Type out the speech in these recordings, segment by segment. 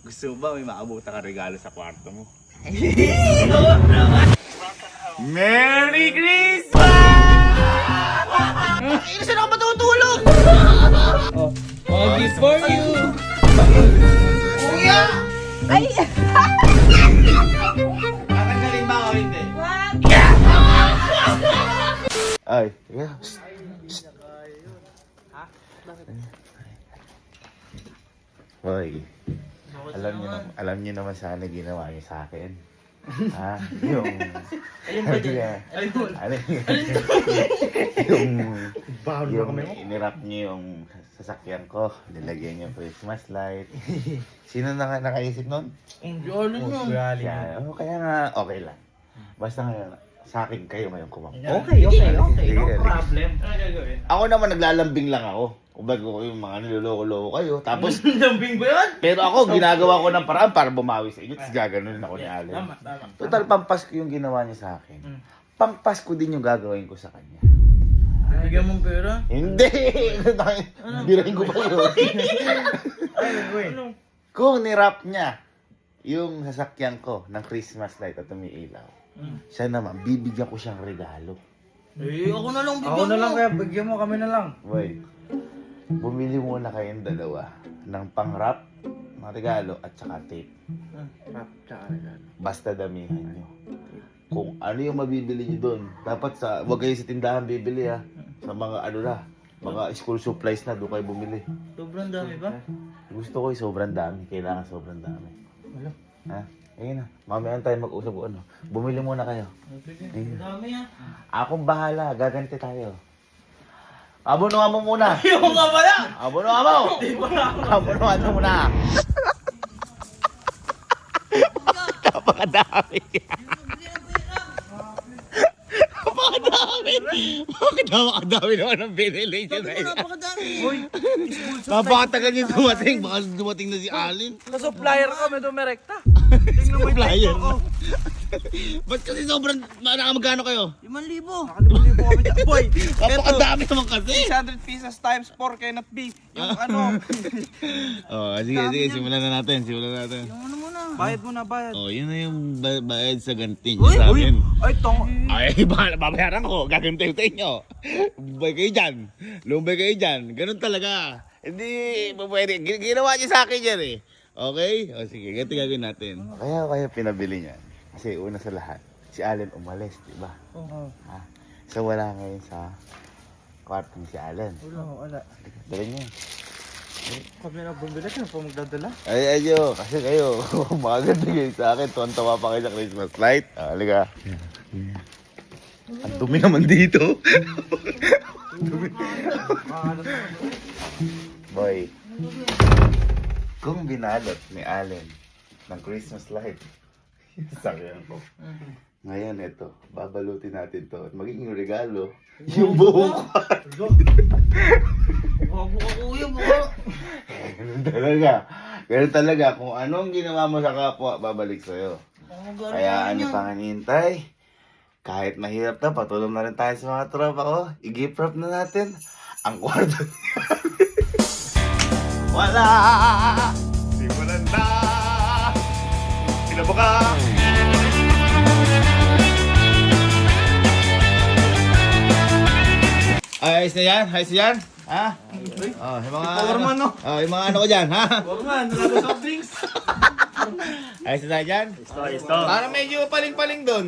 Gusto mo ba may maabutan ka regalo sa kwarto mo? Merry Christmas! Saan ako matutulog? All this for you! Kuya! Ay! Tatanggalin ba o hindi? Wag! Ay, yeah. Hoy, alam niyo naman sana ginawa niyo sa akin. Ha? Yung... Alin ba dyan? Yung inirap niyo yung sasakyan ko. Nilagyan niyo yung Christmas light. Sino nakaisip nun? Hindi, ano nyo? Siya. Oh, kaya nga, okay lang. Basta ngayon, sa akin kayo ngayon kumang. Okay. No Sige. problem. Ano gagawin? Ako naman naglalambing lang ako. Kumbaga ko yung mga niloloko-loko kayo. Tapos, Lambing ba yun? pero ako, ginagawa ko ng paraan para bumawi sa inyo. Tapos gaganunin ako ni Allen. Tama. Total, pampas ko yung ginawa niya sa akin. Pampas ko din yung gagawin ko sa kanya. Bigyan mong pera? Hindi! Birahin ko pa yun. Ano? Kung nirap niya yung sasakyan ko ng Christmas light at umiilaw, siya naman, bibigyan ko siyang regalo. Eh, ako na lang bigyan Ako na lang mo. kaya, bigyan mo kami na lang. Boy, bumili muna kayong dalawa ng pang-wrap, ng regalo, at saka tape. Rap, tsaka regalo. Basta damihan nyo. Kung ano yung mabibili nyo doon, dapat wag kayo sa tindahan bibili ha. Sa mga mga school supplies na, doon kayo bumili. Sobrang dami ba? Gusto ko yung sobrang dami, kailangan sobrang dami. Wala. Ha? Ayun na, mamaya tayo mag-usap o ano. Bumili muna kayo. Ang dami ah. Akong bahala, gaganti tayo. Abonuhan mo muna. Yung nga pala! Abonuhan mo! Abonuhan mo muna. Napakadami. Napakadami. Bakit napakadami naman ang binili niyo na yun? Napakadami. Napakatagal niyo dumating. Baka dumating na si Alin. Ka-supplier ka, may dumirekta. Supplier. Ba't kasi sobrang, nakamagkano kayo? 5,000. Nakalimutin po kami dyan. Boy, Napakadami naman kasi. 600 pieces times 4 cannot be. Yung ano, Oh, sige, simulan na natin. Yung ano muna? bayad mo na, bayad. Oh, yun na yung bayad sa ganti niyo sa amin. Ay, Ay, babayaran ko. Gaganti sa inyo. Lumbay kayo dyan. Lumbay kayo dyan. Ganun talaga. Hindi, pwede. Ginawa niyo sa akin yan eh. Okay? O sige, ganito gagawin natin. Kaya pinabili niyan. Kasi una sa lahat, si Allen umalis, di ba? Oo. Ha? So wala ngayon sa kwarto ni si Allen. Wala. Dala niyo. Kami na bumili, sino po magdadala? Ay, ayo, kasi kayo, maganda kayo sa akin. Tuwan-tawa pa kayo sa Christmas light. Halika. Ang dumi naman dito. Boy, kung binalot ni Allen ng Christmas light, sakyan ko. Ngayon ito, babalutin natin to at magiging regalo yung buong kwarto. Bago ka kuya, baka. Ganun talaga. Kung anong ginawa mo sa kapwa, babalik sa'yo. Kaya ano pa hinihintay? Kahit mahirap na, patulong na rin tayo sa mga tropa ko. I-gift wrap na natin ang kwarto niya. Wala! Simulan na! Pinabuka! Ayos na yan? Ayos na yan? Ha? Oh, yung mga Powerman, no? Oh, yung mga ano ko dyan, ha? Foreman, wala ba soft drinks? Ayos na dyan? Parang medyo paling-paling doon.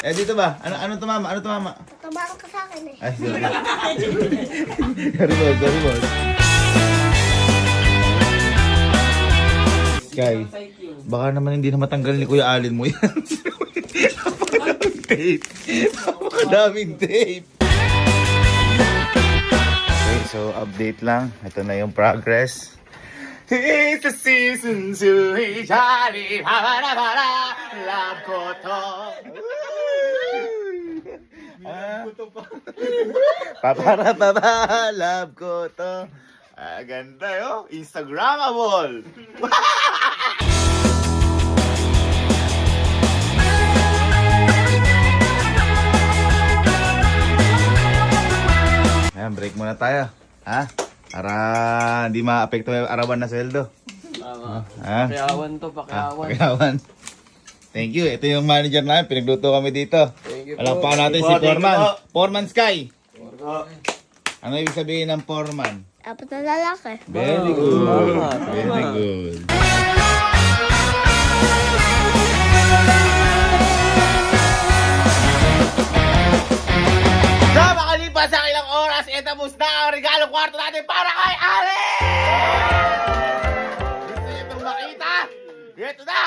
Eh, dito ba? Ano tumama? Ano tumama? Tumawag ka sa akin eh. Ay, sorry. Sorry, boss. Sky, baka naman hindi na matanggal ni Kuya Allen mo yan. Napakadaming tape. Napakadaming tape. Okay, so update lang. Ito na yung progress. It's the season to be jolly. Para love ko to. Papara love ko to. Ganda yo. Instagramable. Ayan, break muna tayo. Ha? Para hindi maapekto yung arawan na sweldo. Tama. Ha? Pakiawan to, pakiawan. Pagkawan. Thank you. Ito yung manager namin. Pinagluto kami dito. Thank you Alam po. pa natin si Thank you po. Foreman. Foreman Sky. Porko. Ano ibig sabihin ng Foreman? Apat na lalaki. Very good. Tama, Very tama. good. So, makalipas sa ilang oras, etapos na ang regalo kwarto natin para kay Ale! Gusto niyo itong makita? Ito na!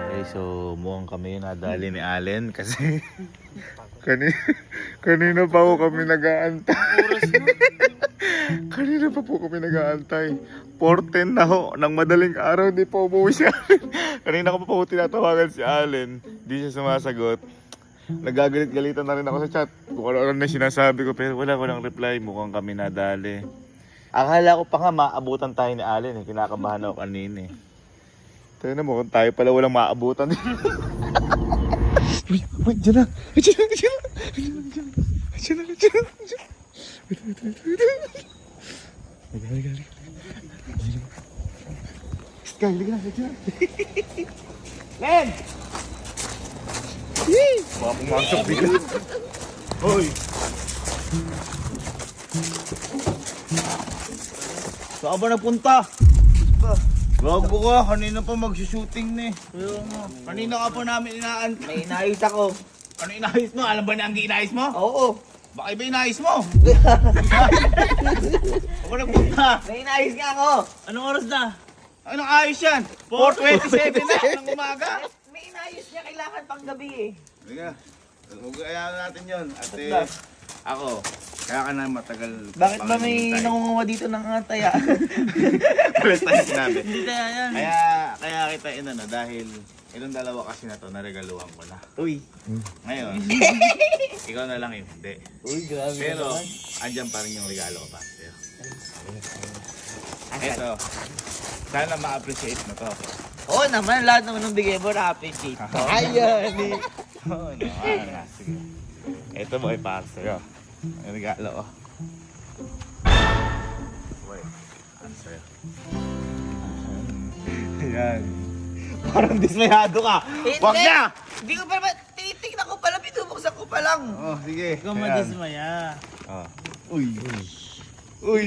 Okay, so mukhang kami yung nadali ni Allen kasi kanina pa po kami nag-aantay. Kanina pa po kami nag-aantay. 4:10 na ho, ng madaling araw, di pa umuwi si Allen. Kanina ko pa po tinatawagan si Allen, di siya sumasagot. Nagagalit-galitan na rin ako sa chat. Kung ano na sinasabi ko, pero walang reply. Mukhang kami nadali. Akala ko pa nga maabutan tayo ni Allen eh. Kinakabahan ako kanina eh. Tayo na mo, kung tayo pala walang maabutan. Wait, dyan na. Dyan na. Sky, liga na. Len! Baka pumasok bigla. Hoy! Saan ba nagpunta? Gago ka, kanina pa magsushooting na eh. Kanina ka pa namin inaantay. May inayos ako. Ano inayos mo? Alam ba na ang inayos mo? Oo. Baka iba inayos mo? Ako nagpunta. May inayos nga ako. Anong oras na? Anong ayos yan? 4:27 na ng umaga. May inayos niya, kailangan pang gabi eh. Sige, huwag natin yun. Ate, Ba't ba? ako, kaya ka na matagal. Bakit ba may nangunguha dito ng ataya? Palas tayo sinabi. Hindi tayo yan. Kaya kita inano dahil itong dalawa kasi na to naregaluhan ko na. Uy. Ngayon, ikaw na lang yung hindi. Uy, grabe Pero, naman. andyan pa rin yung regalo ko pa sa'yo. Ito, sana ma-appreciate mo to. Oo naman, lahat naman ng bigay mo na-appreciate ko. Ayan eh. Oo, na. Sige. Ito mo ay para sa'yo. Ang regalo ko. Wait, ano sa'yo? Ayan. Parang dismayado ka. Wag na! Hindi ko pa naman, tinitignan ko pala, binubuksan ko pa lang. Oh, sige. Ikaw Ayan. madismaya. Oh. Uy. Uy.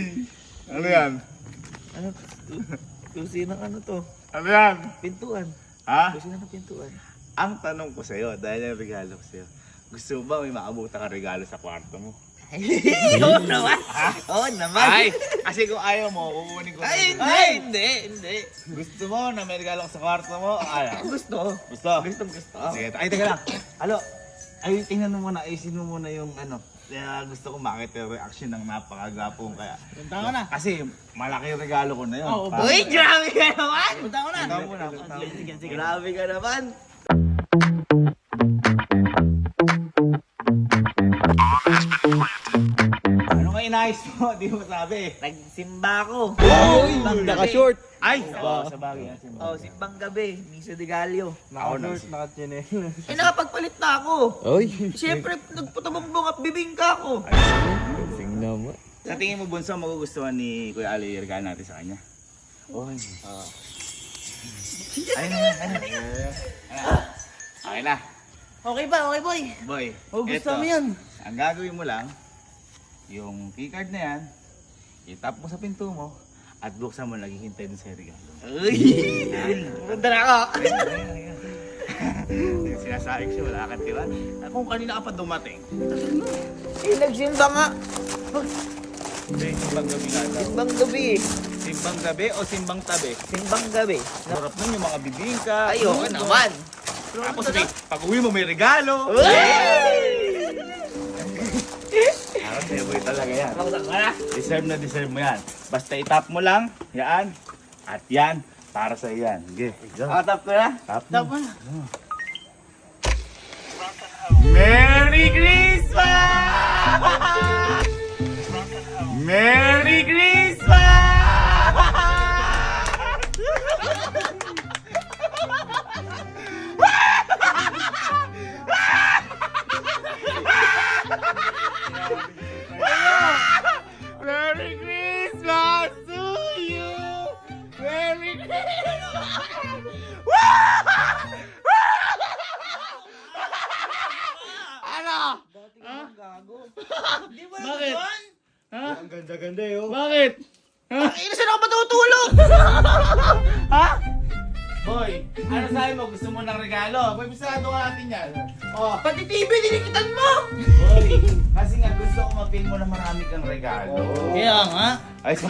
Ano yan? Ano? Kusina ano to? Ano yan? Pintuan. Ha? Kusina ng pintuan. Ang tanong ko sa'yo, dahil yung regalo ko sa'yo, gusto mo ba may maabutan ka regalo sa kwarto mo? Oo naman. Oo naman. Ay! Kasi kung ayaw mo, kukunin ko. Ay, na. hindi. Gusto mo na may regalo ka sa kwarto mo? Ayaw. Gusto. Gusto? Gusto. Sige, ay, teka lang. Alo, ay, tingnan mo muna, ayusin mo muna yung ano. Kaya gusto ko makita yung reaction ng napakagapong kaya. Punta ko na. Kasi malaki yung regalo ko na yun. Oo, Parang- Uy, grabe ka naman. Punta ko na. Punta ko muna, punta ko. Sige. Grabe ka naman. Ano nga inayos mo? Di mo sabi. Nagsimba ako. Uy! Naka-short. Ay! Oo, sa bagay. Oh, simbang gabi. Misa de Gallo. Naka-short, naka-chinelo. Eh, nakapagpalit na ako. Oy. Siyempre, nagputabumbong at bibingka ako. Tingnan mo. Sa tingin mo, Bunso, magugustuhan ni Kuya Ali yung regalo natin sa kanya? Oy. Ayun na. Okay na. Okay ba? Okay, boy? Boy, Oh, gusto eto, mo yan. ang gagawin mo lang, yung keycard na yan, itap mo sa pinto mo, at buksan mo, naghihintay dun sa regalo. Uy! Punta na ako. Sinasaik siya, wala kang tiwan. Kung kanina ka pa dumating, Eh, nagsimba nga. ito yung simbang gabi nga daw. Simbang gabi eh. Simbang gabi o simbang tabi? Simbang gabi. Sarap nun yung mga bibingka. Ay, oo naman. Tapos pag uwi mo may regalo. Parang seboy talaga yan. Deserve na deserve mo yan. Basta itap mo lang, yan. At yan, para sa yan. Okay, go. Tap ko na. Tap mo. Merry Christmas! Merry Christmas! Merry Christmas to you! Merry Christmas! Ano? Di ba Bakit? naman? Ha? Ang ganda-ganda yun. Bakit? Saan ako matutulog? Ha? Boy, ano sabi mo? Gusto mo ng regalo? Boy, bisado ka natin yan. Oh, Pati TV, dinikitan mo. boy, kasi nga gusto ko ma-feel mo na marami kang regalo. Kaya nga. Ay, pa.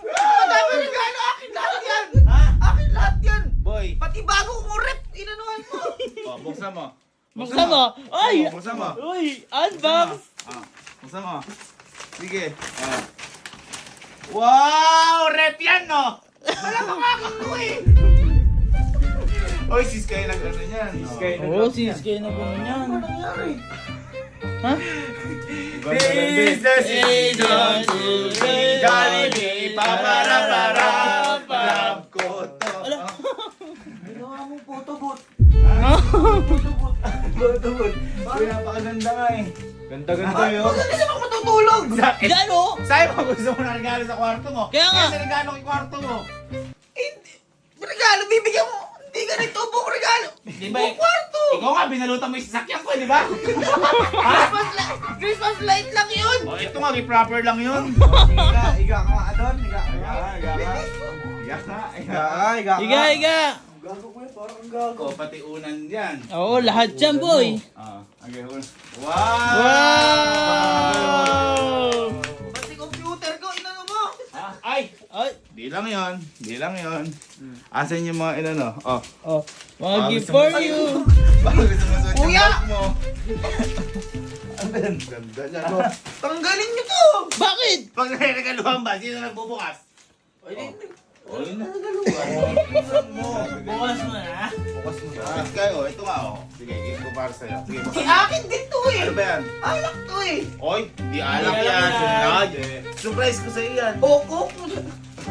Madami regalo, akin lahat yan. Ha? Akin lahat yan. Boy, Pati bago kong rep, inanuhan mo. oh, buksan mo. Buksan mo. Ay! Oh, buksan mo. Uy, unbox. Ah, buksan mo. Sige. Ah. Wow! Rep yan, no? Wala pa nga akin to eh. Oy, sis kayo nag-ano yan. Sis kayo Oo, sis, kayo na gano'n yan. Ano nangyari? Ha? This the season to be Jollibee, paparapara, love ko to. Ginawa mo photobooth. Photobooth. Uy, napakaganda nga eh. Ganda-ganda yun. Bakit kasi ako matutulog? Bakit? Gano? Sabi mo gusto mo na regalo sa kwarto mo. Kaya nga. Kasi regalo ko yung kwarto mo. Regalo, bibigyan mo. Hindi ganito buong regalo. Di ba? Buong kwarto. Ikaw nga, binalutan mo yung sasakyan ko, di ba? Christmas light lang yun. Oh, ito nga, proper lang yun. Iga ka nga doon. Iga ka. Iyak na, Iga ka. Iga. Gago ko yun. Parang ang gago. O, pati unan yan. Oo, lahat yan, boy. Okay, unan. Wow! Pati computer ko, inano mo? Ay! Ay, Di lang yon. Di lang yon. Asan yung mga inano? Oh. oh, mga gift gusto mo- for you. Bakit gusto mo suot yung Kuya! bag mo? Ano yan? Ganda niya. No? Tanggalin nyo to. Bakit? Pag nare-regaluhan ba, sino nagbubukas? O, yun na regaluhan. mo. Bukas mo na. Bukas mo na. Kayo, ito nga oh. Sige, gift ko para sa'yo. Sige, Si bukas. akin din to eh. Ano ba yan? Alak to eh. Oy, di alak Di yan. alak yan. Sunod. Surprise ko sa'yo yan. Oko.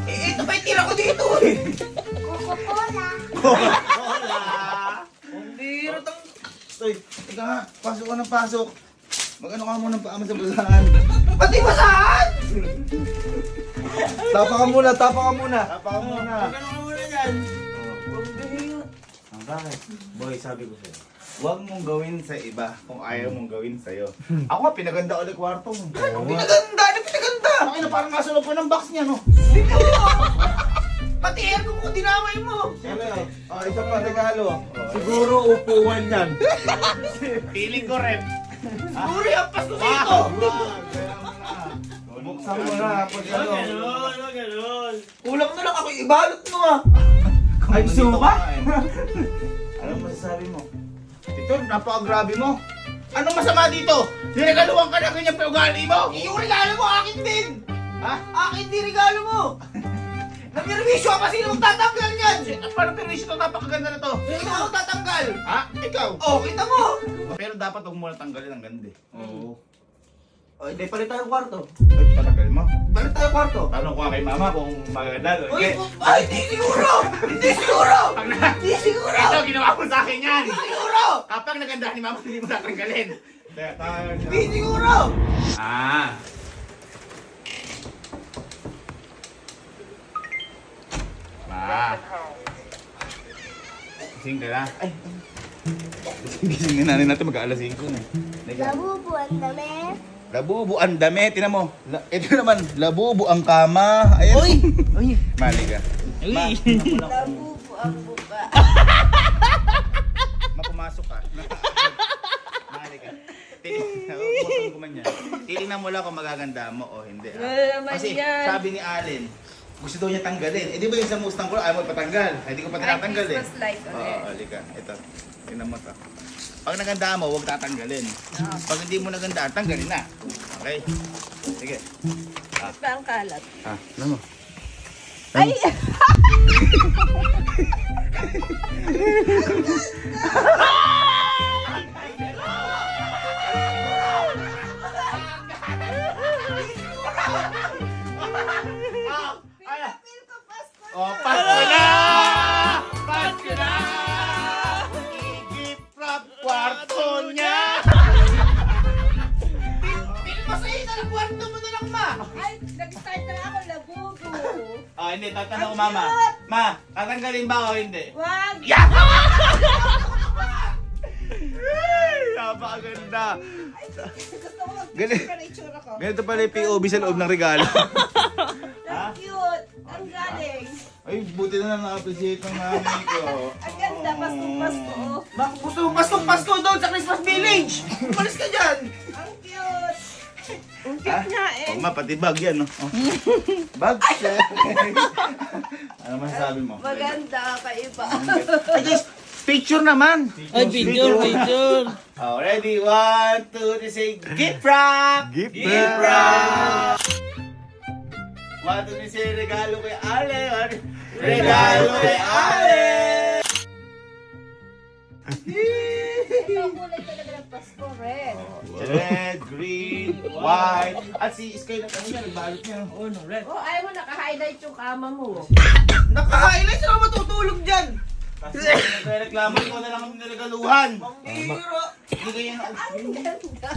Eh, ito pa yung tira ko dito eh. Coca-Cola. Hola! Ang biro tang... Toy, ika nga. Pasok ka ng pasok. Mag-ano ka muna paaman sa basahan. Pati basahan! Tapa ka muna. Tapa ka muna. Tapa ka muna. Magano ka muna dyan? Ang bakit? Boy, sabi ko sa'yo. Huwag mong gawin sa iba kung ayaw mong gawin sa'yo. Ako nga, pinaganda ulit kwarto mo. Pinaganda! Ano pinaganda? Bakit na parang nasunog ko ng box niya, no? Dito! Pati aircon ko dinamay mo. Isa pa regalo. Siguro upuan yan. Feeling ko rin. Siguro yung pas ko dito. Buksan mo na. Pag ano. Ganon. Kulang na lang ako, ibalot mo ah. Ay, gusto mo ba? Anong masasabi mo? Ito, napaka-grabe mo. Anong masama dito? Niregaluhan ka na ganyan pa ugali mo? Yung regalo mo, akin din. Ha? Akin din regalo mo. Nagperwisyo ka pa, sino magtatanggal yan? Ano parang permission to? Napakaganda na to. Sino magtatanggal? Ha? Ikaw? Oh, kita mo. Pero dapat huwag mo na tanggalin ang ganda eh. Oo. Oh, hindi, palit tayo kwarto. Ay, patagal mo. Palit tayo kwarto. Tanong ko nga kay mama kung maganda. Uy, ay, hindi siguro! Hindi siguro! Pag na... Hindi siguro! Ito, ginawa mo sa akin yan. Hindi siguro! Kapag naganda ni mama, hindi mo tatanggalin. Hindi siguro! Ah. Ma. Gising ka na? Ay. Gising na natin mag-aalas 5 na. Labubo ang dami. Labubo ang dami, tinan mo. Ito naman, labubo ang kama. Ayan. Uy! Uy! Mali ka. Uy! Labubo ang buka. Mapumasok ka. Mali ka. Titingnan mo lang kung magaganda mo o hindi. naman Kasi yan. sabi ni Allen, gusto daw niya tanggalin. Eh di ba yung sa Mustang ko, ayaw mo patanggal. Hindi ko pa tinatanggal eh. Christmas light Oo, ulit. halika. Ito. Tingnan mo to. Pag naganda mo, huwag tatanggalin. Pag hindi mo naganda, tanggalin na. Okay? Sige. Bakit ba ang kalat? Ano mo? Ay! Oh, Pasko na! Pasko na! Igip-rap kwarto niya! Masaya na lang kwarto mo na lang, ma. Ay, nag-start na ako, labubo. Oh, hindi. Tatanong ko, mama. Ma, tatanggalin ba o hindi? Wag! Napakaganda. Gusto ko Galing. mag-picture ka na itsura ko. Ganito pala yung POV sa loob ng regalo. Ang cute! Ang galing! Ay, buti na lang na-appreciate ng mami ko. Ang ganda, Pasko-Pasko. oh. Baka gusto mo Pasko doon sa Christmas Village. Umalis ka dyan. Ang cute! Ang cute nga eh. Oh, ma, pati bag yan, no? Oh. Bag, sir. Ano masasabi mo? Maganda, kaiba. Ay, guys, picture naman. Ay, picture. Oh, ready? 1, 2, 3, say, gift wrap! Gift wrap! 1, 2, 3, say, regalo kay Ale! Regalo kay Ale! Ito ang kulay talaga ng Pasko, red. Red, green, white, at si Sky na kanina, nagbalot niya. Oh, no, red. Oh, ayaw mo naka-highlight yung kama mo. Nakaka-highlight, saan ako matutulog dyan? Kasi nagreklamo ko na lang ang niregaluhan. Biro. Hindi ganyan ako. Ang ganda.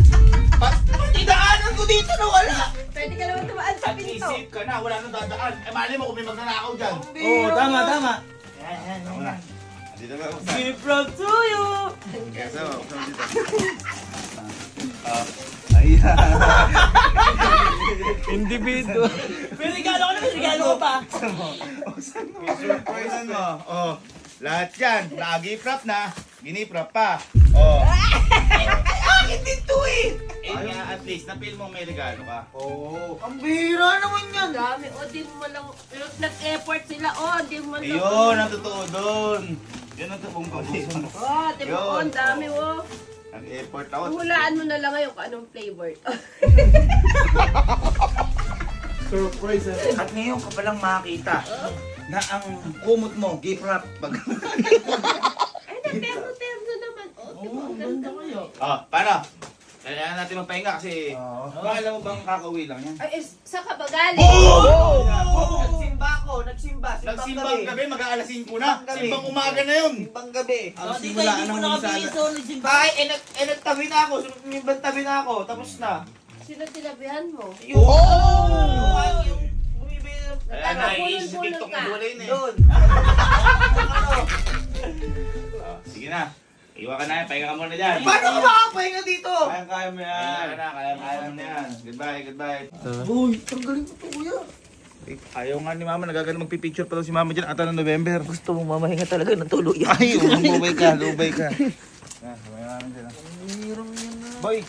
Idaanan ko dito na wala. Pwede ka naman tumaan sa At pinto. isip ka na, wala nang dadaan. Eh, mali mo kung may magnanakaw dyan. Oh, tama. Ako na. Dito ba? Gift wrap to you. Kaya sa dito. Ayan. Individual. Pero regalo ko pa. Surprise mo. Oh, lahat yan. Nag-gift wrap na. Giniprap pa. Oh. Akin din to eh. Eh nga, at least, na-feel mo may regalo ka. Oo. Ang bihira naman yan. Dami. O, di mo lang. Nag-effort sila. O, di mo lang. Ayun, ang totoo doon. Yun ang totoong pag-ibig. O, di mo. O, ang dami. O. Nag-effort ako. Hulaan mo na lang ngayon kung anong flavor. Surprise. At ngayon ka palang makakita na ang kumot mo, gift wrap. Ay, na-terno naman. O, di mo. Ang ganda mo. Oh, paano? Kailangan natin magpahinga kasi alam mo bang kakauwi lang yan? Ay, sa ka ba galing? Nagsimba ako. Nagsimba. Nagsimbang gabi, mag-aalas 5 na. Gabi. Simbang umaga na yun. Simbang gabi. Simulaan ng misala. Bakit? Nagtabi na ako. Sumimbang tabi na ako. Tapos na. Sino tinabihan mo? Yung bumibili ng Kaya naiisip sa TikTok na wala yun eh. doon. Sige na. Iwan ka na yan, pahinga ka muna dyan. Paano ko makakapahinga dito? Kaya mo yan. Kaya mo yan. Goodbye. Uy, ang galing ko to, kuya. Ayaw nga ni mama, nagagano magpipicture pa daw si mama dyan ata ng November. Gusto mo mamahinga talaga ng tuluyan. Ay, lumubay ka. Mayaman sila. Boy,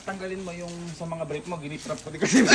tanggalin mo yung sa mga brief mo, ginitrap ko din kasi.